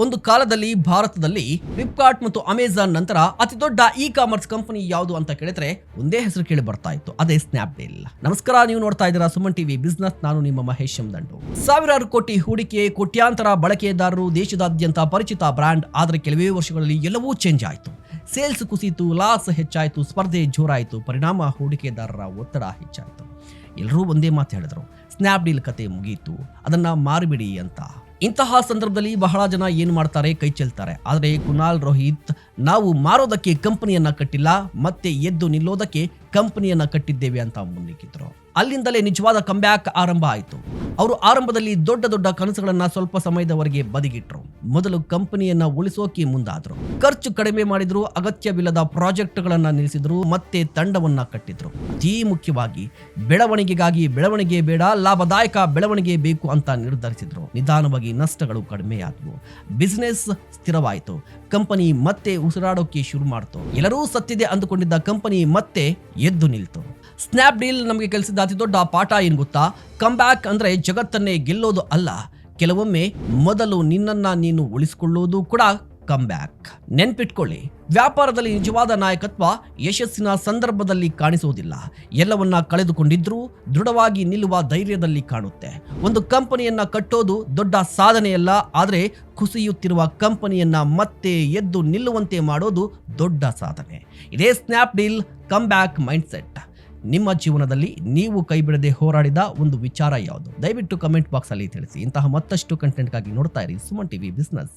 ಒಂದು ಕಾಲದಲ್ಲಿ ಭಾರತದಲ್ಲಿ ಫ್ಲಿಪ್ಕಾರ್ಟ್ ಮತ್ತು ಅಮೆಜಾನ್ ನಂತರ ಅತಿ ದೊಡ್ಡ ಇ ಕಾಮರ್ಸ್ ಕಂಪನಿ ಯಾವುದು ಅಂತ ಕೇಳಿದ್ರೆ ಒಂದೇ ಹೆಸರು ಕೇಳಿ ಬರ್ತಾ ಇತ್ತು, ಅದೇ ಸ್ನ್ಯಾಪ್ಡೀಲ್. ನಮಸ್ಕಾರ, ನೀವು ನೋಡ್ತಾ ಇದ್ದೀರಾ ಸುಮನ್ ಟಿವಿ ಬಿಸ್ನೆಸ್. ನಾನು ನಿಮ್ಮ ಮಹೇಶ್ ದಂಡು. ಸಾವಿರಾರು ಕೋಟಿ ಹೂಡಿಕೆ, ಕೋಟ್ಯಾಂತರ ಬಳಕೆದಾರರು, ದೇಶದಾದ್ಯಂತ ಪರಿಚಿತ ಬ್ರ್ಯಾಂಡ್. ಆದರೆ ಕೆಲವೇ ವರ್ಷಗಳಲ್ಲಿ ಎಲ್ಲವೂ ಚೇಂಜ್ ಆಯಿತು. ಸೇಲ್ಸ್ ಕುಸಿತು, ಲಾಸ್ ಹೆಚ್ಚಾಯಿತು, ಸ್ಪರ್ಧೆ ಜೋರಾಯಿತು, ಪರಿಣಾಮ ಹೂಡಿಕೆದಾರರ ಒತ್ತಡ ಹೆಚ್ಚಾಯಿತು. ಎಲ್ಲರೂ ಒಂದೇ ಮಾತು ಹೇಳಿದ್ರು, ಸ್ನ್ಯಾಪ್ಡೀಲ್ ಕತೆ ಮುಗೀತು, ಅದನ್ನ ಮಾರಿಬಿಡಿ ಅಂತ. ಇಂತಹ ಸಂದರ್ಭದಲ್ಲಿ ಬಹಳ ಜನ ಏನು ಮಾಡ್ತಾರೆ, ಕೈ ಚೆಲ್ತಾರೆ. ಆದರೆ ಕುನಾಲ್ ರೋಹಿತ್ ನಾವು ಮಾರೋದಕ್ಕೆ ಕಂಪನಿಯನ್ನ ಕಟ್ಟಿಲ್ಲ, ಮತ್ತೆ ಎದ್ದು ನಿಲ್ಲೋದಕ್ಕೆ ಕಂಪನಿಯನ್ನ ಕಟ್ಟಿದ್ದೇವೆ ಅಂತ ಮುನ್ನುಗ್ಗಿದ್ರು. ಅಲ್ಲಿಂದಲೇ ನಿಜವಾದ ಕಂಬ್ಯಾಕ್ ಆರಂಭ ಆಯಿತು. ಅವರು ಆರಂಭದಲ್ಲಿ ದೊಡ್ಡ ದೊಡ್ಡ ಕನಸುಗಳನ್ನ ಸ್ವಲ್ಪ ಸಮಯದವರೆಗೆ ಬದಿಗಿಟ್ರು. ಮೊದಲು ಕಂಪನಿಯನ್ನ ಉಳಿಸೋಕೆ ಮುಂದಾದ್ರು. ಖರ್ಚು ಕಡಿಮೆ ಮಾಡಿದ್ರು, ಅಗತ್ಯವಿಲ್ಲದ ಪ್ರಾಜೆಕ್ಟ್ಗಳನ್ನ ನಿಲ್ಲಿಸಿದ್ರು, ಮತ್ತೆ ತಂಡವನ್ನ ಕಟ್ಟಿದ್ರು. ಅತೀ ಮುಖ್ಯವಾಗಿ ಬೆಳವಣಿಗೆಗಾಗಿ ಬೆಳವಣಿಗೆ ಬೇಡ, ಲಾಭದಾಯಕ ಬೆಳವಣಿಗೆ ಬೇಕು ಅಂತ ನಿರ್ಧರಿಸಿದ್ರು. ನಿಧಾನವಾಗಿ ನಷ್ಟಗಳು ಕಡಿಮೆಯಾದವು, ಬಿಸಿನೆಸ್ ಸ್ಥಿರವಾಯಿತು, ಕಂಪನಿ ಮತ್ತೆ ಉಸಿರಾಡೋಕೆ ಶುರು ಮಾಡ್ತು. ಎಲ್ಲರೂ ಸತ್ತಿದೆ ಅಂದುಕೊಂಡಿದ್ದ ಕಂಪನಿ ಮತ್ತೆ ಎದ್ದು ನಿಲ್ತು. ಸ್ನ್ಯಾಪ್ಡೀಲ್ ನಮಗೆ ಕಲಿಸಿದ ಅತಿ ದೊಡ್ಡ ಪಾಠ ಏನು ಗೊತ್ತಾ? ಕಮ್ಬ್ಯಾಕ್ ಅಂದ್ರೆ ಜಗತ್ತನ್ನೇ ಗೆಲ್ಲೋದು ಅಲ್ಲ, ಕೆಲವೊಮ್ಮೆ ಮೊದಲು ನಿನ್ನನ್ನ ನೀನು ಉಳಿಸಿಕೊಳ್ಳೋದು ಕೂಡ ಕಮ್ಬ್ಯಾಕ್. ನೆನ್ಪಿಟ್ಕೊಳ್ಳಿ, ವ್ಯಾಪಾರದಲ್ಲಿ ನಿಜವಾದ ನಾಯಕತ್ವ ಯಶಸ್ಸಿನ ಸಂದರ್ಭದಲ್ಲಿ ಕಾಣಿಸುವುದಿಲ್ಲ, ಎಲ್ಲವನ್ನ ಕಳೆದುಕೊಂಡಿದ್ರೂ ದೃಢವಾಗಿ ನಿಲ್ಲುವ ಧೈರ್ಯದಲ್ಲಿ ಕಾಣುತ್ತೆ. ಒಂದು ಕಂಪನಿಯನ್ನ ಕಟ್ಟೋದು ದೊಡ್ಡ ಸಾಧನೆಯಲ್ಲ, ಆದರೆ ಕುಸಿಯುತ್ತಿರುವ ಕಂಪನಿಯನ್ನ ಮತ್ತೆ ಎದ್ದು ನಿಲ್ಲುವಂತೆ ಮಾಡೋದು ದೊಡ್ಡ ಸಾಧನೆ. ಇದೇ ಸ್ನ್ಯಾಪ್ಡೀಲ್ ಕಮ್ಬ್ಯಾಕ್ ಮೈಂಡ್ಸೆಟ್. ನಿಮ್ಮ ಜೀವನದಲ್ಲಿ ನೀವು ಕೈ ಬಿಡದೆ ಹೋರಾಡಿದ ಒಂದು ವಿಚಾರ ಯಾವುದು? ದಯವಿಟ್ಟು ಕಮೆಂಟ್ ಬಾಕ್ಸ್ ಅಲ್ಲಿ ತಿಳಿಸಿ. ಇಂತಹ ಮತ್ತಷ್ಟು ಕಂಟೆಂಟ್ಗಾಗಿ ನೋಡ್ತಾ ಇರಿ ಸುಮನ್ ಟಿವಿ ಬಿಸ್ನೆಸ್.